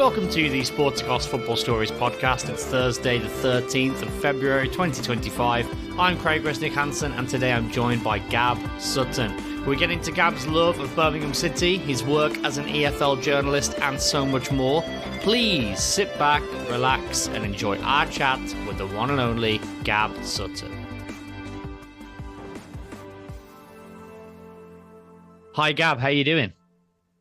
Welcome to the Sporticos Football Stories podcast. It's Thursday, the 13th of February 2025. I'm Craig Resnik-Hanson, and today I'm joined by Gab Sutton. We're getting to Gab's love of Birmingham City, his work as an EFL journalist, and so much more. Please sit back, relax, and enjoy our chat with the one and only Gab Sutton. Hi, Gab. How you doing?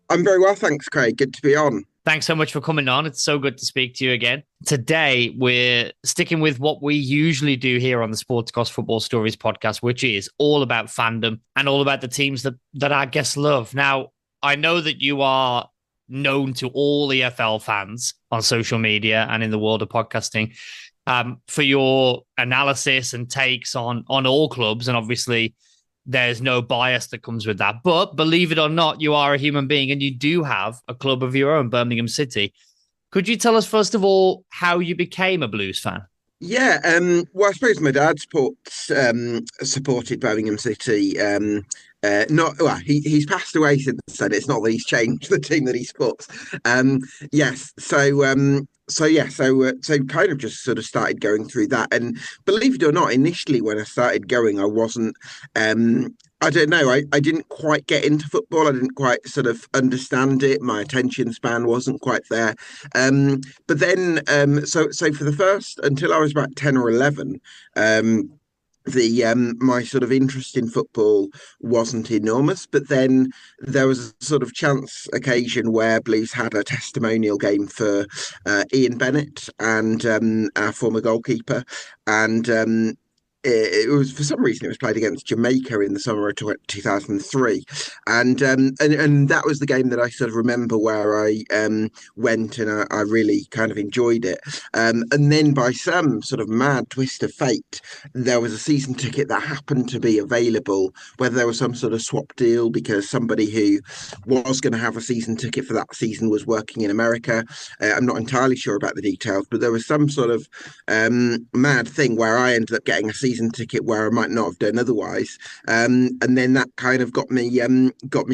I'm very well, thanks, Craig. Good to be on. Thanks so much for coming on. It's so good to speak to you again. Today, we're sticking with what we usually do here on the Sporticos Football Stories podcast, which is all about fandom and all about the teams that our guests love. Now, I know that you are known to all EFL fans on social media and in the world of podcasting for your analysis and takes on all clubs. And obviously, there's no bias that comes with that. But believe it or not, you are a human being and you do have a club of your own, Birmingham City. Could you tell us, first of all, how you became a Blues fan? Yeah, well, I suppose my dad supported Birmingham City. He's passed away since then. It's not that he's changed the team that he supports. Yes, so kind of just sort of started going through that. And believe it or not, initially when I started going, I wasn't. I don't know. I didn't quite get into football. I didn't quite sort of understand it. My attention span wasn't quite there. But then, so for the first, until I was about 10 or 11, my sort of interest in football wasn't enormous, but then there was a sort of chance occasion where Blues had a testimonial game for Ian Bennett and our former goalkeeper, and it was, for some reason, it was played against Jamaica in the summer of 2003, and that was the game that I sort of remember where I went and I really kind of enjoyed it. And then by some sort of mad twist of fate, there was a season ticket that happened to be available, whether there was some sort of swap deal because somebody who was going to have a season ticket for that season was working in America. I'm not entirely sure about the details, but there was some sort of mad thing where I ended up getting a season ticket where I might not have done otherwise, and then that kind of got me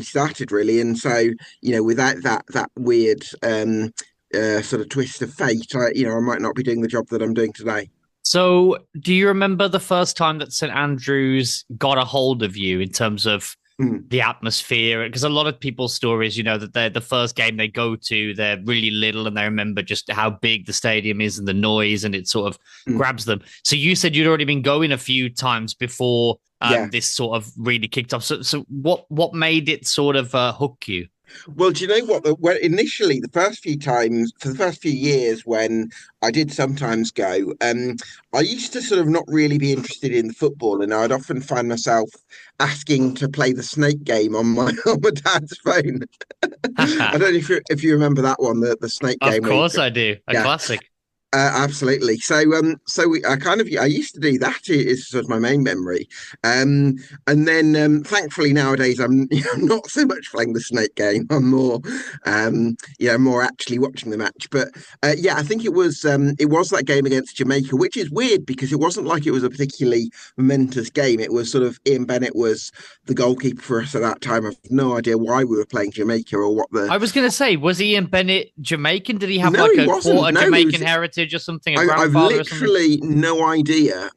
started really. And so, without that weird sort of twist of fate, I might not be doing the job that I'm doing today. So, do you remember the first time that St Andrews got a hold of you in terms of the atmosphere? Because a lot of people's stories, that they're the first game they go to, they're really little and they remember just how big the stadium is and the noise, and it sort of grabs them. So you said you'd already been going a few times before this sort of really kicked off. So what made it sort of hook you? Well, do you know what? Initially, the first few times, for the first few years when I did sometimes go, I used to sort of not really be interested in the football, and I'd often find myself asking to play the snake game on my dad's phone. I don't know if you remember that one, the snake game. Of course I do. A classic. Absolutely. So I used to do that. Is sort of my main memory. And then thankfully nowadays I'm not so much playing the snake game. I'm more more actually watching the match. But I think it was that game against Jamaica, which is weird because it wasn't like it was a particularly momentous game. It was sort of Ian Bennett was the goalkeeper for us at that time. I've no idea why we were playing Jamaica or what the. I was going to say, was Ian Bennett Jamaican? Did he have quarter Jamaican heritage or something? I've literally no idea.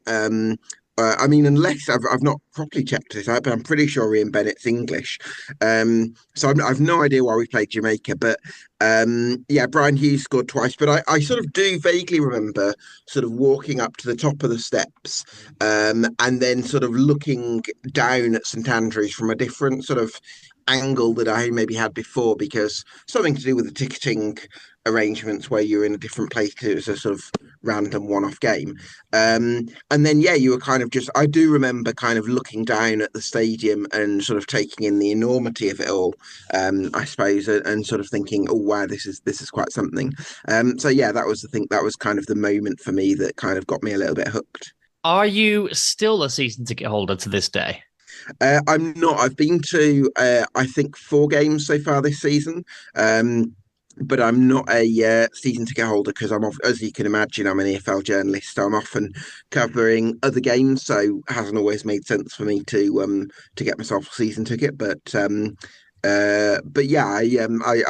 Unless I've not properly checked this out, but I'm pretty sure Ian Bennett's English. So I've no idea why we played Jamaica. But Brian Hughes scored twice. But I sort of do vaguely remember sort of walking up to the top of the steps and then sort of looking down at St Andrews from a different sort of angle that I maybe had before, because something to do with the ticketing arrangements where you're in a different place because it was a sort of random one-off game. And then, you were kind of I do remember kind of looking down at the stadium and sort of taking in the enormity of it all, I suppose, and sort of thinking, oh, wow, this is quite something. That was the thing. That was kind of the moment for me that kind of got me a little bit hooked. Are you still a season ticket holder to this day? I'm not. I've been to, I think, 4 games so far this season. But I'm not a season ticket holder because I'm off, as you can imagine, I'm an EFL journalist, so I'm often covering other games. So it hasn't always made sense for me to get myself a season ticket. But I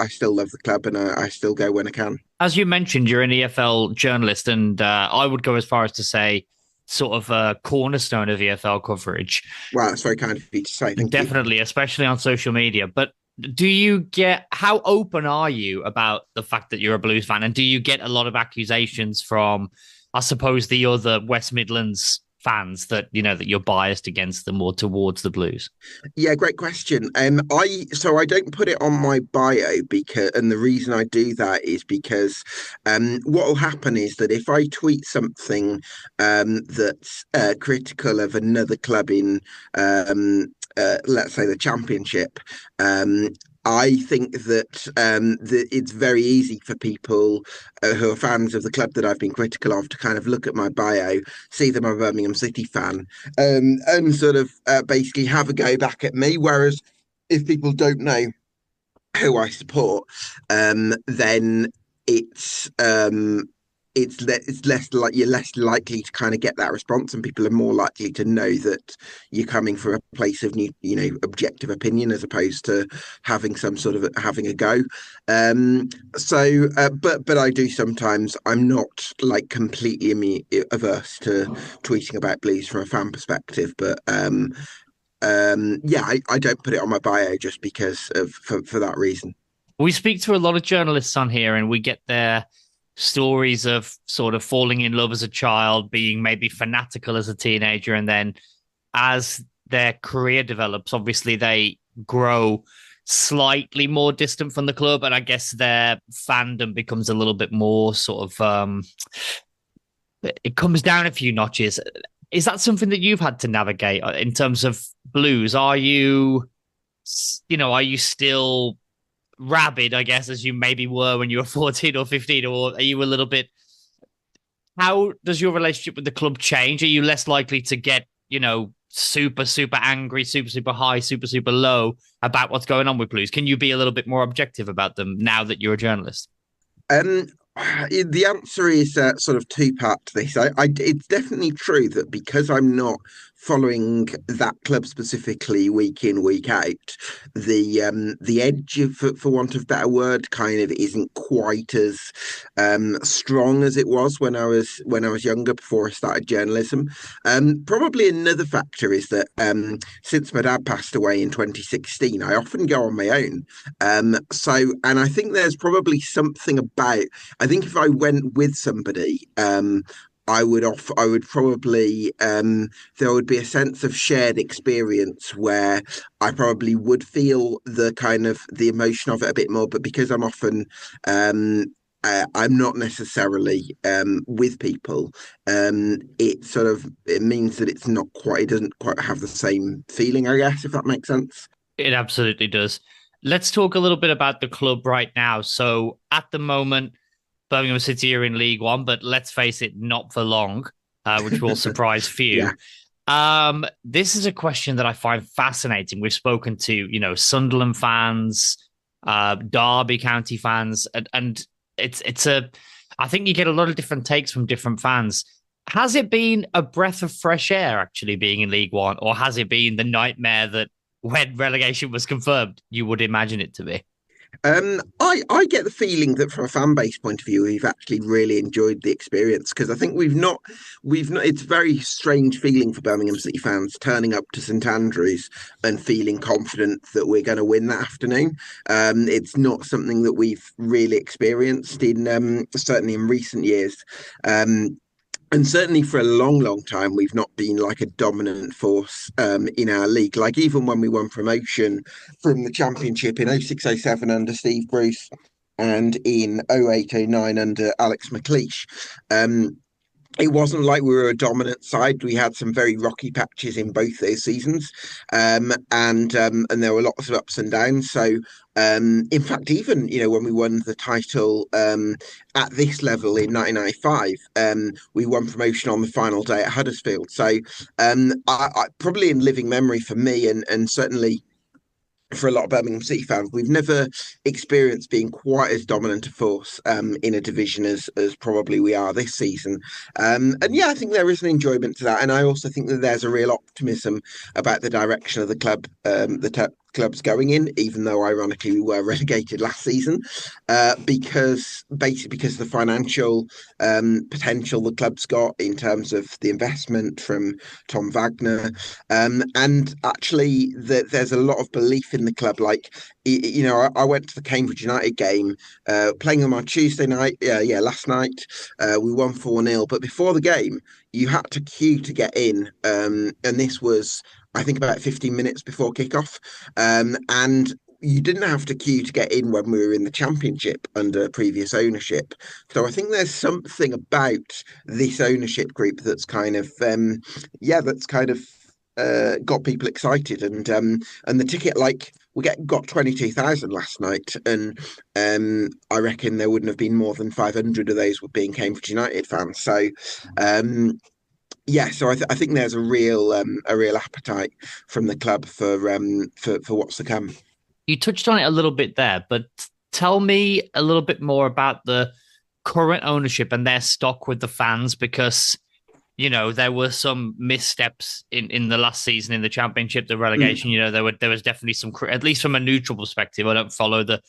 still love the club and I still go when I can. As you mentioned, you're an EFL journalist, and I would go as far as to say, sort of a cornerstone of EFL coverage. Wow, that's very kind of you to say. Thank you. Definitely, especially on social media. But do you get how open are you about the fact that you're a Blues fan? And do you get a lot of accusations from, I suppose, the other West Midlands fans that, that you're biased against them or towards the Blues? Yeah, great question. I don't put it on my bio because, and the reason I do that is because, what will happen is that if I tweet something, that's critical of another club in, let's say the Championship, I think that it's very easy for people who are fans of the club that I've been critical of to kind of look at my bio, see that I'm a Birmingham City fan, and sort of basically have a go back at me. Whereas if people don't know who I support, then it's it's less like you're less likely to kind of get that response, and people are more likely to know that you're coming from a place of objective opinion as opposed to having some sort of having a go. But I do sometimes. I'm not like completely averse to tweeting about Blues from a fan perspective, but yeah, I don't put it on my bio just because of for that reason. We speak to a lot of journalists on here and we get their stories of sort of falling in love as a child, being maybe fanatical as a teenager, and then as their career develops, obviously they grow slightly more distant from the club, and I guess their fandom becomes a little bit more sort of it comes down a few notches. Is that something that you've had to navigate in terms of Blues? Are you still rabid, I guess, as you maybe were when you were 14 or 15, or are you a little bit? How does your relationship with the club change? Are you less likely to get, super, super angry, super, super high, super, super low about what's going on with Blues? Can you be a little bit more objective about them now that you're a journalist? Um, the answer is sort of two part to this. It's definitely true that because I'm not following that club specifically week in week out, the edge, for want of a better word, kind of isn't quite as strong as it was when I was younger before I started journalism. Probably another factor is that since my dad passed away in 2016, I often go on my own. And I think there's probably something about. I think if I went with somebody, I would probably there would be a sense of shared experience where I probably would feel the kind of the emotion of it a bit more. But because I'm often I'm not necessarily with people. It means that it doesn't quite have the same feeling, I guess, if that makes sense. It absolutely does. Let's talk a little bit about the club right now. So at the moment, Birmingham City are in League One, but let's face it, not for long, which will surprise few. Yeah. This is a question that I find fascinating. We've spoken to, Sunderland fans, Derby County fans, and I think you get a lot of different takes from different fans. Has it been a breath of fresh air actually being in League One, or has it been the nightmare that when relegation was confirmed, you would imagine it to be? I get the feeling that from a fan base point of view, we've actually really enjoyed the experience because I think we've not. It's a very strange feeling for Birmingham City fans turning up to St Andrews and feeling confident that we're going to win that afternoon. It's not something that we've really experienced in certainly in recent years. And certainly for a long, long time, we've not been like a dominant force in our league. Like even when we won promotion from the Championship in 06-07 under Steve Bruce and in 08-09 under Alex McLeish, it wasn't like we were a dominant side. We had some very rocky patches in both those seasons, and there were lots of ups and downs. So, in fact, even when we won the title at this level in 1995, we won promotion on the final day at Huddersfield. So, I probably in living memory for me, and certainly for a lot of Birmingham City fans, we've never experienced being quite as dominant a force in a division as probably we are this season. And yeah, I think there is an enjoyment to that, and I also think that there's a real optimism about the direction of the club, clubs going in, even though ironically we were relegated last season, because of the financial potential the club's got in terms of the investment from Tom Wagner, and actually there's a lot of belief in the club. Like I went to the Cambridge United game, playing them on Tuesday night. Yeah, last night we won 4-0, but before the game you had to queue to get in, and this was I think about 15 minutes before kickoff. And you didn't have to queue to get in when we were in the championship under previous ownership. So I think there's something about this ownership group that's kind of got people excited. And the ticket, like got 22,000 last night, and I reckon there wouldn't have been more than 500 of those being Cambridge United fans. So so I think there's a real appetite from the club for what's to come. You touched on it a little bit there, but tell me a little bit more about the current ownership and their stock with the fans, because there were some missteps in the last season in the championship, the relegation. There was definitely some, at least from a neutral perspective. I don't follow the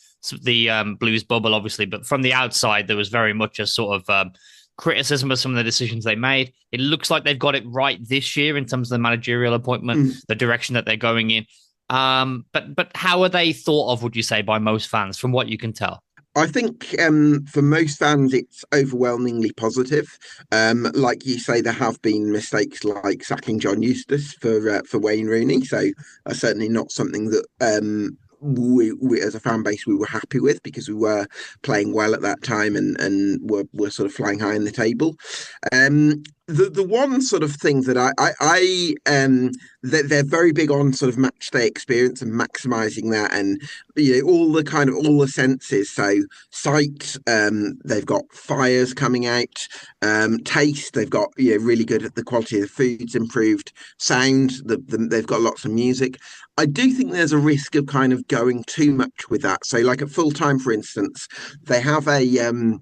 Blues bubble, obviously, but from the outside, there was very much a sort of criticism of some of the decisions they made. It looks like they've got it right this year in terms of the managerial appointment, the direction that they're going in. But how are they thought of, would you say, by most fans, from what you can tell? I think for most fans, it's overwhelmingly positive. Like you say, there have been mistakes like sacking John Eustace for Wayne Rooney, so certainly not something that we as a fan base we were happy with, because we were playing well at that time and were sort of flying high in the table. The one sort of thing that they're very big on sort of match day experience and maximizing that, and all the senses. So sight, they've got fires coming out, taste, they've got really good at the quality of the food's improved, sound, they've got lots of music. I do think there's a risk of kind of going too much with that. So like at full time, for instance, they have a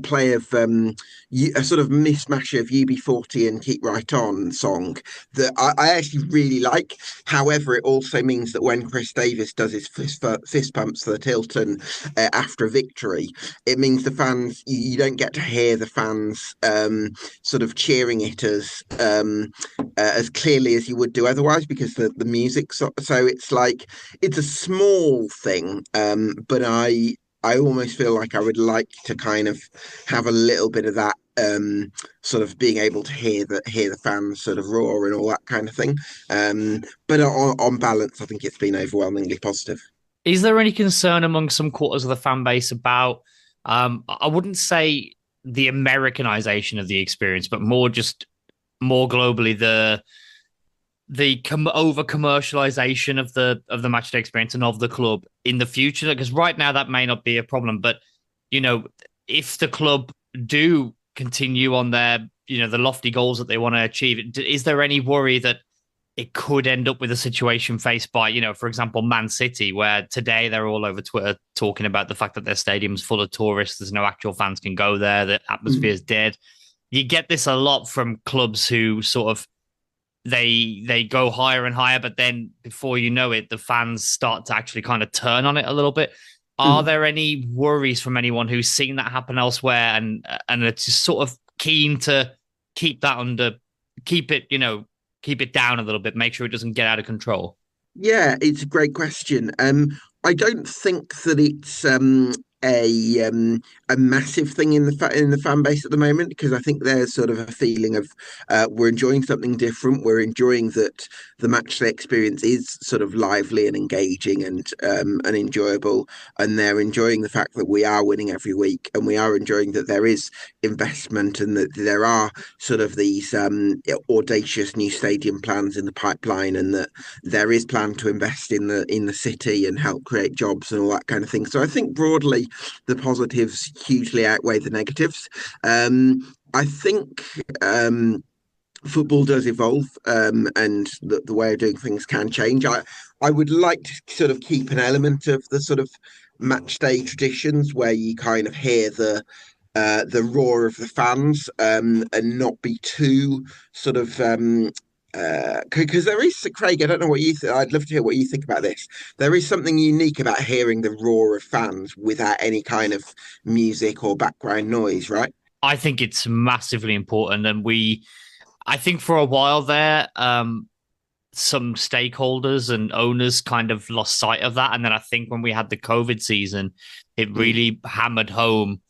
play of a sort of mismatch of UB40 and Keep Right On song that I actually really like. However, it also means that when Chris Davis does his fist pumps for Tilton after a victory, it means the fans, you don't get to hear the fans sort of cheering it as clearly as you would do otherwise, because the music. So it's like, it's a small thing, but I almost feel like I would like to kind of have a little bit of that, sort of being able to hear the fans sort of roar and all that kind of thing. But on balance, I think it's been overwhelmingly positive. Is there any concern among some quarters of the fan base about, I wouldn't say the Americanization of the experience, but more globally, the over commercialization of the matchday experience and of the club in the future? Because right now that may not be a problem, but if the club do continue on their the lofty goals that they want to achieve, is there any worry that it could end up with a situation faced by for example Man City, where today they're all over Twitter talking about the fact that their stadium's full of tourists, there's no actual fans can go there, the atmosphere is dead. You get this a lot from clubs who sort of they go higher and higher, but then before you know it, the fans start to actually kind of turn on it a little bit. Are there any worries from anyone who's seen that happen elsewhere and it's just sort of keen to keep it down a little bit, make sure it doesn't get out of control? Yeah, it's a great question. I don't think that it's a massive thing in the fan base at the moment, because I think there's sort of a feeling of we're enjoying something different. We're enjoying that the matchday experience is sort of lively and engaging and enjoyable, and they're enjoying the fact that we are winning every week, and we are enjoying that there is investment and that there are sort of these audacious new stadium plans in the pipeline, and that there is plan to invest in the city and help create jobs and all that kind of thing. So I think broadly the positives hugely outweigh the negatives. I think football does evolve, and the way of doing things can change. I would like to sort of keep an element of the sort of match day traditions where you kind of hear the roar of the fans, and not be too sort of because there is, Craig, I don't know what you think. I'd love to hear what you think about this. There is something unique about hearing the roar of fans without any kind of music or background noise, right? I think it's massively important, and I think for a while there, some stakeholders and owners kind of lost sight of that, and then I think when we had the COVID season, it Mm, really hammered home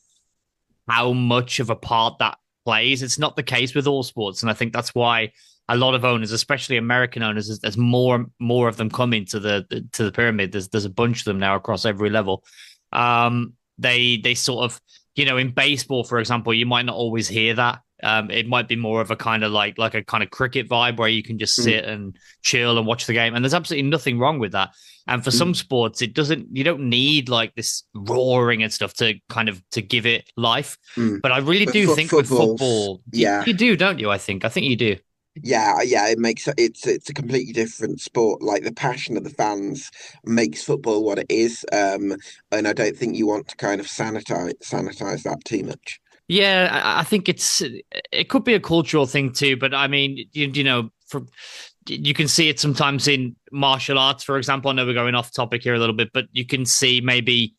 how much of a part that plays. It's not the case with all sports, and I think that's why a lot of owners, especially American owners, there's more of them coming to the pyramid. There's a bunch of them now across every level. They sort of, in baseball, for example, you might not always hear that. It might be more of a kind of like a kind of cricket vibe where you can just mm, sit and chill and watch the game, and there's absolutely nothing wrong with that. And for some mm. sports, you don't need like this roaring and stuff to kind of to give it life. Mm. But I really But do think with footballs, football, yeah, you do, don't you? I think you do. yeah, it makes it's a completely different sport. Like the passion of the fans makes football what it is. And I don't think you want to kind of sanitize that too much. Yeah, I think it could be a cultural thing too. But I mean, from you can see it sometimes in martial arts, for example. I know we're going off topic here a little bit, but you can see maybe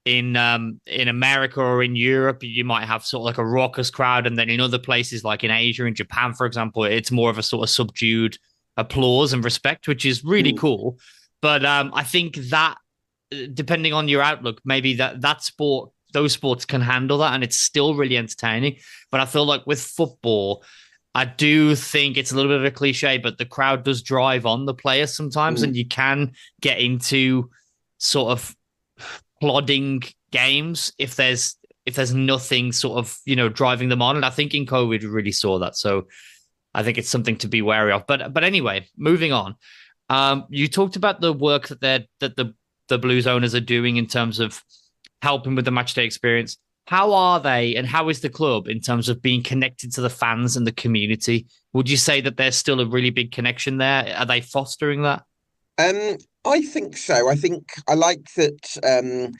in America or in Europe, you might have sort of like a raucous crowd, and then in other places like in Asia, in Japan, for example, it's more of a sort of subdued applause and respect, which is really Mm, cool. But I think that depending on your outlook, maybe those sports can handle that, and it's still really entertaining. But I feel like with football, I do think it's a little bit of a cliche, but the crowd does drive on the players sometimes, mm, and you can get into sort of plodding games if there's nothing sort of driving them on. And I think in COVID we really saw that. So I think it's something to be wary of. But anyway, moving on. You talked about the work that the Blues owners are doing in terms of helping with the matchday experience. How are they, and how is the club in terms of being connected to the fans and the community? Would you say that there's still a really big connection there? Are they fostering that? Um, I think so. I think I like that.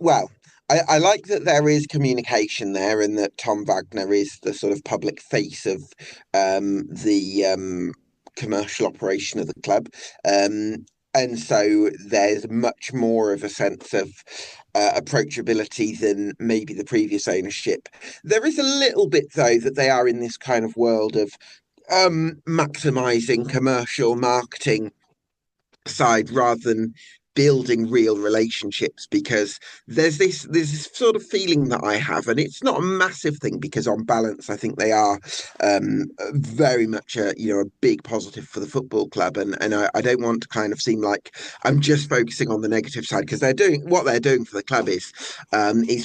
Well, I like that there is communication there, and that Tom Wagner is the sort of public face of the commercial operation of the club. And so there's much more of a sense of approachability than maybe the previous ownership. There is a little bit, though, that they are in this kind of world of maximizing commercial marketing side rather than building real relationships, because there's this sort of feeling that I have, and it's not a massive thing because on balance I think they are very much a big positive for the football club, and I don't want to kind of seem like I'm just focusing on the negative side, because they're doing for the club is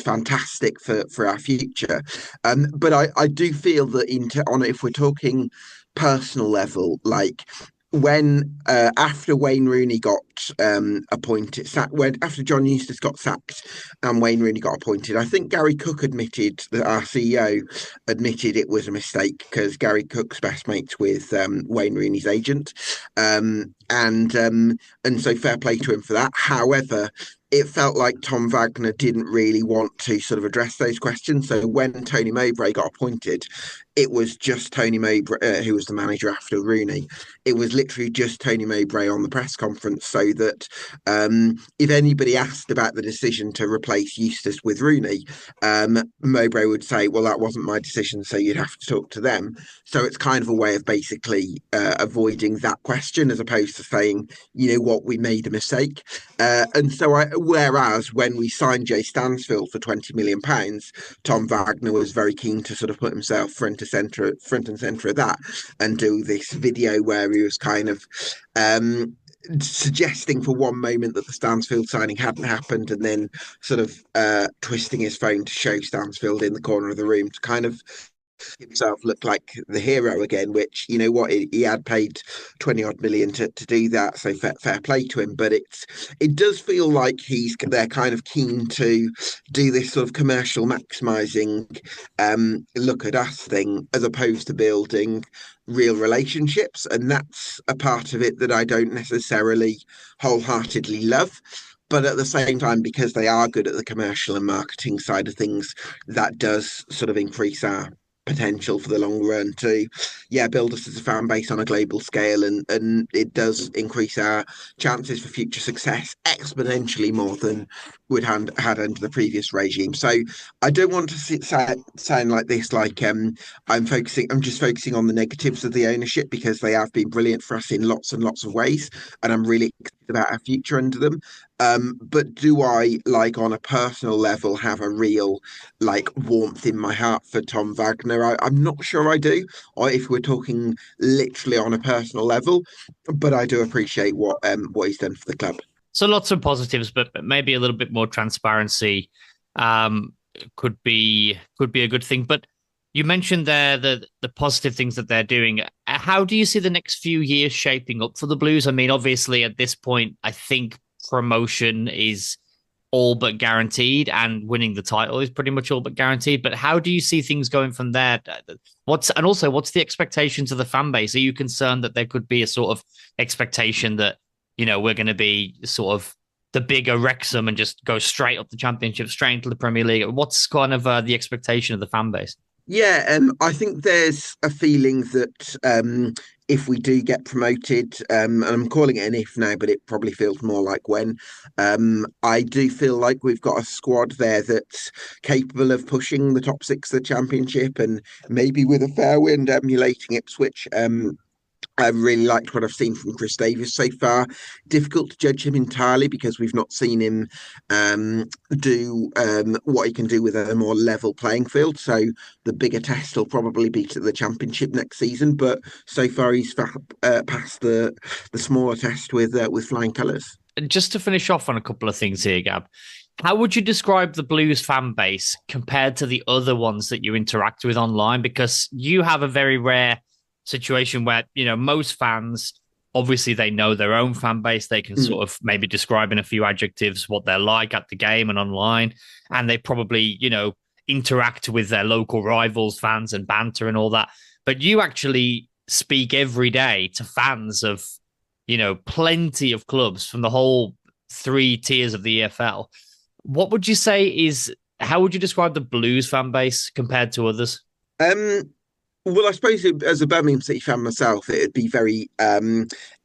fantastic for our future. But I do feel that if we're talking personal level, like when after Wayne Rooney got when after John Eustace got sacked and Wayne Rooney got appointed, I think Gary Cook admitted, that our CEO admitted, it was a mistake, because Gary Cook's best mates with Wayne Rooney's agent, and so fair play to him for that. However, it felt like Tom Wagner didn't really want to sort of address those questions. So when Tony Mowbray got appointed, it was just Tony Mowbray, who was the manager after Rooney. It was literally just Tony Mowbray on the press conference, so that if anybody asked about the decision to replace Eustace with Rooney, Mowbray would say, "Well, that wasn't my decision, so you'd have to talk to them." So it's kind of a way of basically avoiding that question, as opposed to saying, "You know what, we made a mistake." Whereas when we signed Jay Stansfield for £20 million, Tom Wagner was very keen to sort of put himself front and center of that, and do this video where he was kind of suggesting for one moment that the Stansfield signing hadn't happened, and then sort of twisting his phone to show Stansfield in the corner of the room to kind of himself look like the hero again, which, you know what, he had paid 20 odd million to do that, so fair play to him. But it does feel like they're kind of keen to do this sort of commercial maximizing look at us thing, as opposed to building real relationships. And that's a part of it that I don't necessarily wholeheartedly love. But at the same time, because they are good at the commercial and marketing side of things, that does sort of increase our potential for the long run to, build us as a fan base on a global scale, and it does increase our chances for future success exponentially more than we'd had under the previous regime. So I don't want to sound like this, like I'm just focusing on the negatives of the ownership, because they have been brilliant for us in lots and lots of ways, and I'm really excited about our future under them. But do I, like, on a personal level, have a real, like, warmth in my heart for Tom Wagner? I'm not sure I do, or if we're talking literally on a personal level, but I do appreciate what he's done for the club. So lots of positives, but maybe a little bit more transparency could be a good thing. But you mentioned there the positive things that they're doing. How do you see the next few years shaping up for the Blues? I mean, obviously at this point, I think promotion is all but guaranteed, and winning the title is pretty much all but guaranteed. But how do you see things going from there? What's the expectations of the fan base? Are you concerned that there could be a sort of expectation that, we're going to be sort of the bigger Wrexham and just go straight up the Championship, straight into the Premier League? What's kind of the expectation of the fan base? Yeah, I think there's a feeling that if we do get promoted, and I'm calling it an if now, but it probably feels more like when, I do feel like we've got a squad there that's capable of pushing the top six of the Championship, and maybe with a fair wind emulating Ipswich. I've really liked what I've seen from Chris Davies so far. Difficult to judge him entirely because we've not seen him do what he can do with a more level playing field. So the bigger test will probably be to the Championship next season. But so far he's passed the smaller test with flying colours. Just to finish off on a couple of things here, Gab, how would you describe the Blues fan base compared to the other ones that you interact with online? Because you have a very rare situation where, most fans, obviously they know their own fan base. They can sort of maybe describe in a few adjectives what they're like at the game and online. And they probably, interact with their local rivals, fans, and banter and all that. But you actually speak every day to fans of, plenty of clubs from the whole 3 tiers of the EFL. What would you say how would you describe the Blues fan base compared to others? Well, I suppose as a Birmingham City fan myself, it'd be very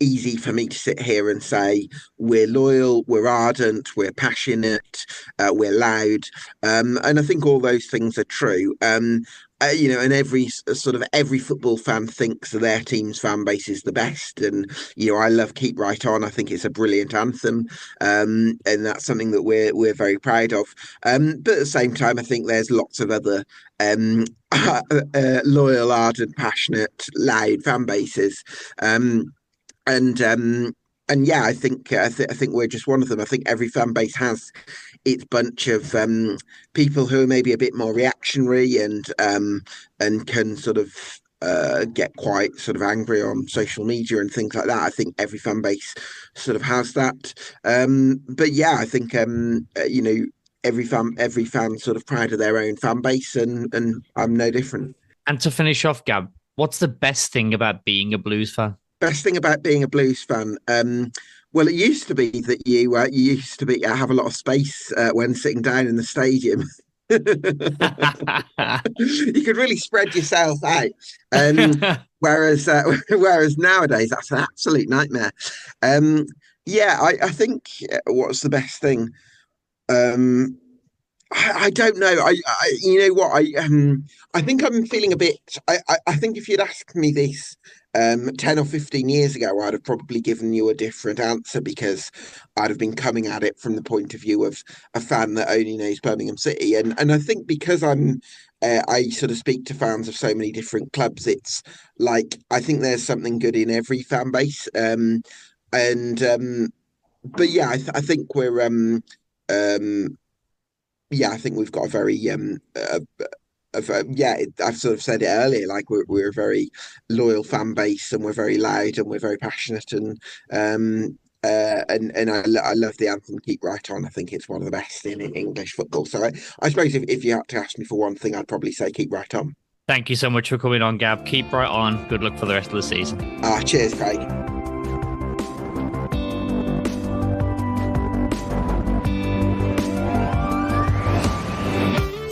easy for me to sit here and say we're loyal, we're ardent, we're passionate, we're loud, and I think all those things are true. And every football fan thinks their team's fan base is the best. And, I love Keep Right On. I think it's a brilliant anthem. And that's something that we're very proud of. But at the same time, I think there's lots of other loyal, ardent, passionate, loud fan bases. And yeah, I think we're just one of them. I think every fan base has its bunch of people who are maybe a bit more reactionary and can sort of get quite sort of angry on social media and things like that. I think every fan base sort of has that. But yeah, I think every fan sort of proud of their own fan base, and I'm no different. And to finish off, Gab, what's the best thing about being a Blues fan? Best thing about being a Blues fan, well, it used to be that you used to have a lot of space when sitting down in the stadium. You could really spread yourself out, whereas nowadays that's an absolute nightmare. I think what's the best thing? I don't know. You know what? I think I'm feeling a bit. I think if you'd asked me this 10 or 15 years ago, I'd have probably given you a different answer, because I'd have been coming at it from the point of view of a fan that only knows Birmingham City. And I think because I sort of speak to fans of so many different clubs, it's like, I think there's something good in every fan base. But yeah, I think we're, I think we've got a very, I've sort of said it earlier, like we're a very loyal fan base, and we're very loud, and we're very passionate, and I love the anthem "Keep Right On." I think it's one of the best in English football. So I suppose if you had to ask me for one thing, I'd probably say "Keep Right On." Thank you so much for coming on, Gab. Keep right on. Good luck for the rest of the season. Cheers, Craig.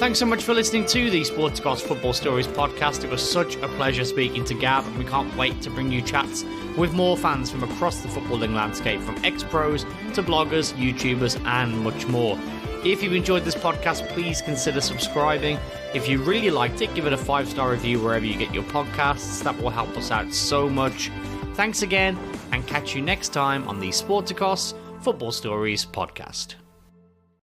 Thanks so much for listening to the Sporticos Football Stories podcast. It was such a pleasure speaking to Gab, and we can't wait to bring you chats with more fans from across the footballing landscape, from ex-pros to bloggers, YouTubers, and much more. If you've enjoyed this podcast, please consider subscribing. If you really liked it, give it a 5-star review wherever you get your podcasts. That will help us out so much. Thanks again, and catch you next time on the Sporticos Football Stories podcast.